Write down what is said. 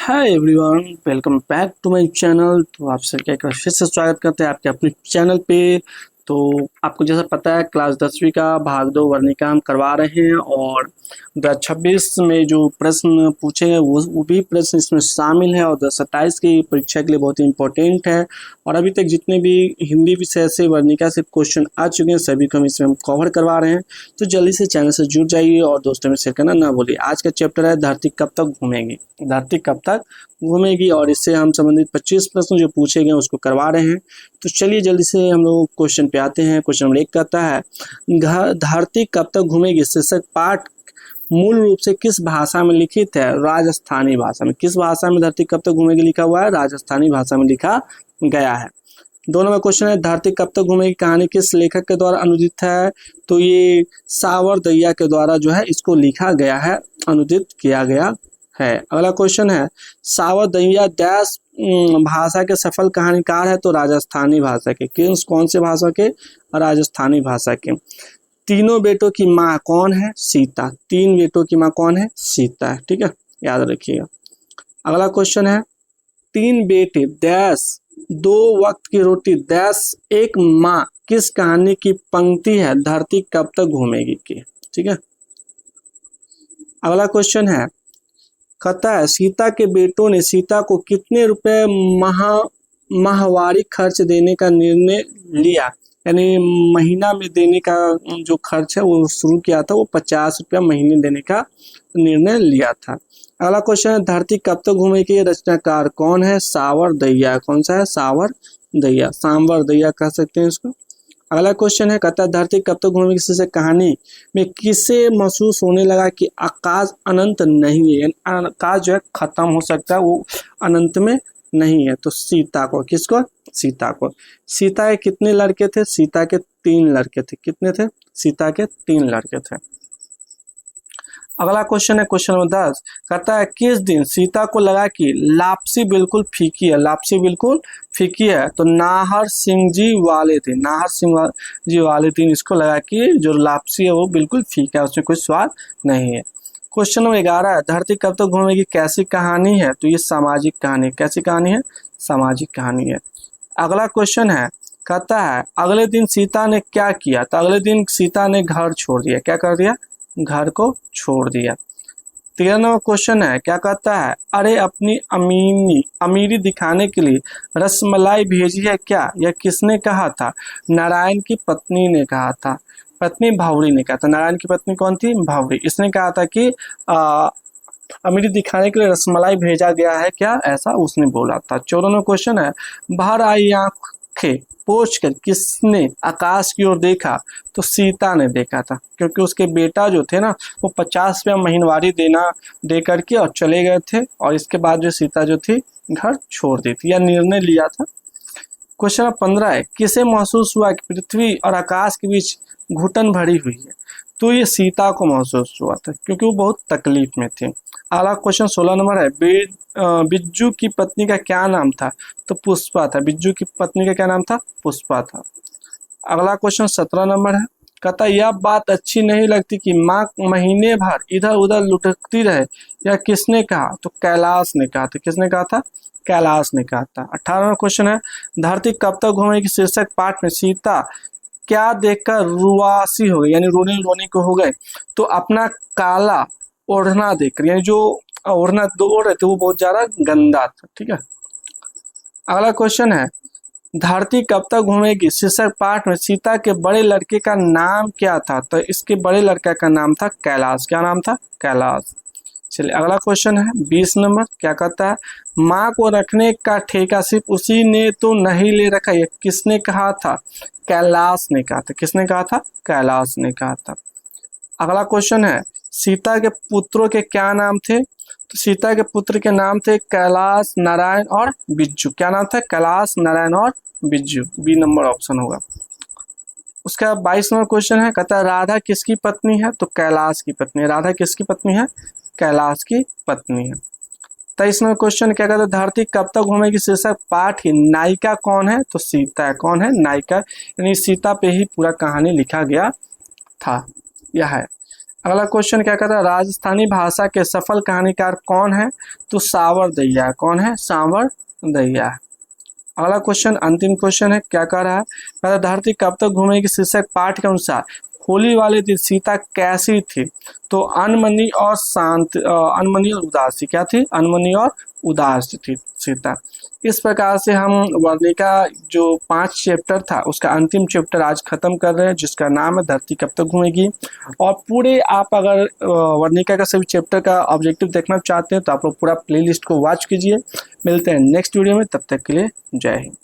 Hi everyone, welcome back to my channel. तो आप सबका एक बार फिर से स्वागत करते हैं आपके अपने चैनल पे। तो आपको जैसा पता है क्लास 10वीं का भाग 2 वर्णिका हम करवा रहे हैं और 2026 में जो प्रश्न पूछे हैं वो भी प्रश्न इसमें शामिल है और 2027 की परीक्षा के लिए बहुत ही इंपॉर्टेंट है। और अभी तक जितने भी हिंदी विषय से वर्णिका से क्वेश्चन आ चुके हैं सभी को हम इसमें कवर करवा रहे हैं। तो जल्दी से चैनल से जुड़ जाइए और दोस्तों में शेयर करना ना भूलिए। आज का चैप्टर है धरती कब तक घूमेगी। धरती कब तक घूमेगी और इससे हम संबंधित 25 प्रश्न जो पूछे गए उसको करवा रहे हैं। तो चलिए जल्दी से हम लोग क्वेश्चन पे आते हैं। क्वेश्चन नंबर 1 कहता है धरती कब तक घूमेगी शीर्षक पाठ मूल रूप से किस भाषा में लिखित है? राजस्थानी भाषा में। किस भाषा में धरती कब तक घूमेगी लिखा हुआ है? राजस्थानी भाषा में लिखा गया है। 2 नंबर क्वेश्चन है धरती कब तक घूमेगी कहानी किस लेखक के द्वारा अनुदित है? तो ये सावर दहिया के द्वारा जो है इसको लिखा गया है, अनुदित किया गया है। अगला क्वेश्चन है सावर दहिया डैश भाषा के सफल कहानीकार है? तो राजस्थानी भाषा के। कौन से भाषा के? राजस्थानी भाषा के। तीनों बेटों की माँ कौन है? सीता। 3 बेटों की माँ कौन है? सीता है। ठीक है, याद रखिएगा। अगला क्वेश्चन है 3 बेटे डैश 2 वक्त की रोटी डैश एक माँ किस कहानी की पंक्ति है? धरती कब तक घूमेगी की। ठीक है। अगला क्वेश्चन है कहता है सीता के बेटों ने सीता को कितने रुपए माहवारी खर्च देने का निर्णय लिया? यानी महीना में देने का जो खर्च है वो शुरू किया था, वो 50 रुपया महीने देने का निर्णय लिया था। अगला क्वेश्चन है धरती कब तक घूमेगी रचनाकार कौन है? सावर दहिया। कौन सा है? सावर दहिया, सांवर दहिया कह सकते हैं इसको। अगला क्वेश्चन है कहता है धरती कब तक घूमेगी से कहानी में किसे महसूस होने लगा कि आकाश अनंत नहीं है? आकाश जो है खत्म हो सकता है, वो अनंत में नहीं है। तो सीता को। किसको? सीता को। सीता के कितने लड़के थे? सीता के 3 लड़के थे। कितने थे? सीता के 3 लड़के थे। अगला क्वेश्चन है क्वेश्चन नंबर 10 कहता है किस दिन सीता को लगा कि लापसी बिल्कुल फीकी है? लापसी बिल्कुल फीकी है। तो नाहर सिंह जी वाले थे। नाहर सिंह जी वाले दिन इसको लगा कि जो लापसी है वो बिल्कुल फीका है, उसमें कोई स्वाद नहीं है। क्वेश्चन नंबर 11 है धरती कब तक घूमेगी कैसी कहानी है? तो ये सामाजिक कहानी। कैसी कहानी है? सामाजिक कहानी है। अगला क्वेश्चन है कहता है अगले दिन सीता ने क्या किया? तो अगले दिन सीता ने घर छोड़ दिया। क्या कर दिया? घर को छोड़ दिया। 13 नंबर क्वेश्चन है क्या कहता है अरे अपनी अमीरी दिखाने के लिए रसमलाई भेजी है क्या? यह किसने कहा था? नारायण की पत्नी ने कहा था। पत्नी भावरी ने कहा था। नारायण की पत्नी कौन थी? भावरी। इसने कहा था कि अमीरी दिखाने के लिए रसमलाई भेजा गया है क्या, ऐसा उसने बोला था। 14 नंबर क्वेश्चन है बाहर आई आंखें पोंछ कर किसने आकाश की ओर देखा? तो सीता ने देखा था, क्योंकि उसके बेटा जो थे ना वो 50 रुपया महीनवारी दे करके और चले गए थे, और इसके बाद जो सीता जो थी घर छोड़ दी थी या निर्णय लिया था। क्वेश्चन नंबर 15 है किसे महसूस हुआ कि पृथ्वी और आकाश के बीच घुटन भरी हुई है? तो ये सीता को महसूस हुआ था, क्योंकि वो बहुत तकलीफ में थी। अगला क्वेश्चन 16 नंबर है बिज्जू की पत्नी का क्या नाम था? तो पुष्पा था। बिज्जू की पत्नी का क्या नाम था? पुष्पा था। अगला क्वेश्चन 17 नंबर है कहता यह बात अच्छी नहीं लगती कि माँ महीने भर इधर उधर लुढ़कती रहे, यह किसने कहा? तो कैलाश ने कहा था। किसने कहा था? कैलाश ने कहा था। 18वां क्वेश्चन है धरती कब तक घूमेगी शीर्षक पाठ में सीता क्या देखकर रुआसी हो गई, यानी रोने को हो गए? तो अपना काला ओढ़ना देखकर, यानी जो ओढ़ना ओढ़ रहे थे वो बहुत ज्यादा गंदा था। ठीक है। अगला क्वेश्चन है धरती कब तक घूमेगी शीर्षक पाठ में सीता के बड़े लड़के का नाम क्या था? तो इसके बड़े लड़के का नाम था कैलाश। क्या नाम था? कैलाश। चलिए अगला क्वेश्चन है 20 नंबर क्या कहता है माँ को रखने का ठेका सिर्फ उसी ने तो नहीं ले रखा, ये किसने कहा था? कैलाश ने कहा था। किसने कहा था? कैलाश ने कहा था। अगला क्वेश्चन है सीता के पुत्रों के क्या नाम थे? तो सीता के पुत्र के नाम थे कैलाश, नारायण और बिज्जू। क्या नाम था? कैलाश, नारायण और बिज्जू। बी नंबर ऑप्शन होगा। उसका 22 नंबर क्वेश्चन है कहता है राधा किसकी पत्नी है? तो कैलाश की पत्नी है। राधा किसकी पत्नी है? कैलाश की पत्नी है। 23 नंबर क्वेश्चन क्या कहता है धरती कब तक घूमेगी शीर्षक पाठ की नायिका कौन है? तो सीता है। कौन है? नायिका, यानी सीता पे ही पूरा कहानी लिखा गया था। यह है। अगला क्वेश्चन क्या कहता है, राजस्थानी भाषा के सफल कहानीकार कौन है? तो सावर दैया। कौन है? सावर दैया। अगला क्वेश्चन, अंतिम क्वेश्चन है, क्या कह रहा है, कहता धरती कब तक घूमेगी शीर्षक पाठ के अनुसार होली वाले दिन सीता कैसी थी? तो अनमनी और शांत, अनमनी और उदास थी। क्या थी? अनमनी और उदास थी सीता। इस प्रकार से हम वर्णिका जो 5 चैप्टर था उसका अंतिम चैप्टर आज खत्म कर रहे हैं, जिसका नाम है धरती कब तक घूमेगी। और पूरे आप अगर वर्णिका का सभी चैप्टर का ऑब्जेक्टिव देखना चाहते हैं तो आप लोग पूरा प्लेलिस्ट को वॉच कीजिए। मिलते हैं नेक्स्ट वीडियो में, तब तक के लिए जय हिंद।